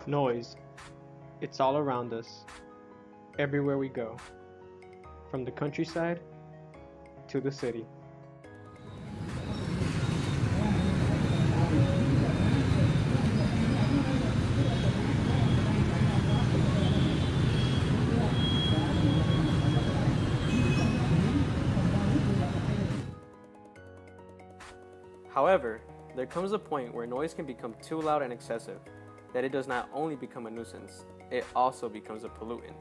Noise. It's all around us, everywhere we go, from the countryside to the city. However, there comes a point where noise can become too loud and excessive that it does not only become a nuisance, it also becomes a pollutant.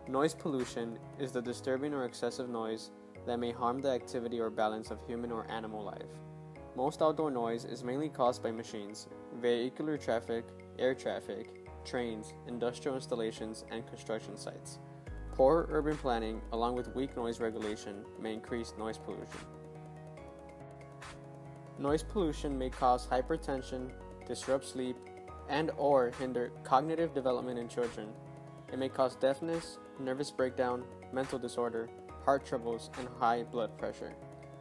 Noise pollution is the disturbing or excessive noise that may harm the activity or balance of human or animal life. Most outdoor noise is mainly caused by machines, vehicular traffic, air traffic, trains, industrial installations, and construction sites. Poor urban planning, along with weak noise regulation, may increase noise pollution. Noise pollution may cause hypertension, disrupt sleep, and/or hinder cognitive development in children. It may cause deafness, nervous breakdown, mental disorder, heart troubles, and high blood pressure,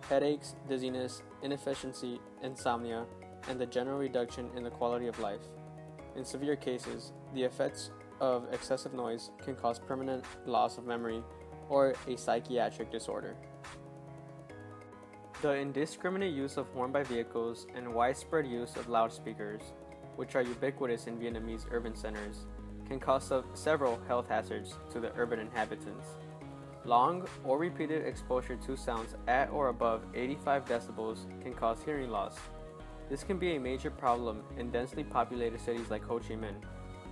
headaches, dizziness, inefficiency, insomnia, and the general reduction in the quality of life. In severe cases, the effects of excessive noise can cause permanent loss of memory or a psychiatric disorder. The indiscriminate use of horn by vehicles and widespread use of loudspeakers, which are ubiquitous in Vietnamese urban centers, can cause several health hazards to the urban inhabitants. Long or repeated exposure to sounds at or above 85 decibels can cause hearing loss. This can be a major problem in densely populated cities like Ho Chi Minh,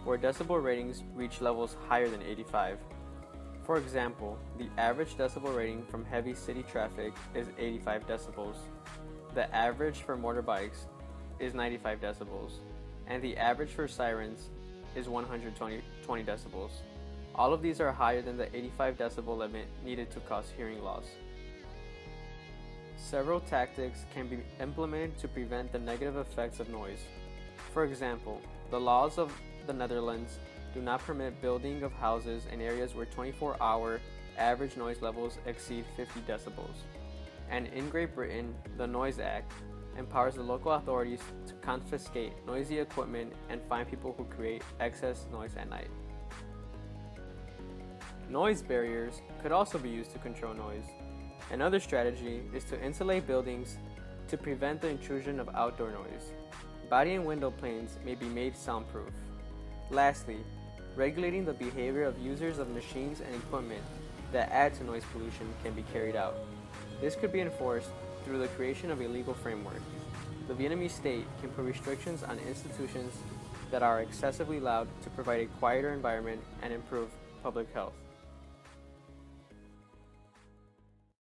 where decibel ratings reach levels higher than 85. For example, the average decibel rating from heavy city traffic is 85 decibels. The average for motorbikes is 95 decibels, and the average for sirens is 120 decibels. All of these are higher than the 85 decibel limit needed to cause hearing loss. Several tactics can be implemented to prevent the negative effects of noise. For example, the laws of the Netherlands do not permit building of houses in areas where 24-hour average noise levels exceed 50 decibels. And in Great Britain, the Noise Act empowers the local authorities to confiscate noisy equipment and fine people who create excess noise at night. Noise barriers could also be used to control noise. Another strategy is to insulate buildings to prevent the intrusion of outdoor noise. Body and window planes may be made soundproof. Lastly, regulating the behavior of users of machines and equipment that add to noise pollution can be carried out. This could be enforced through the creation of a legal framework. The Vietnamese state can put restrictions on institutions that are excessively loud to provide a quieter environment and improve public health.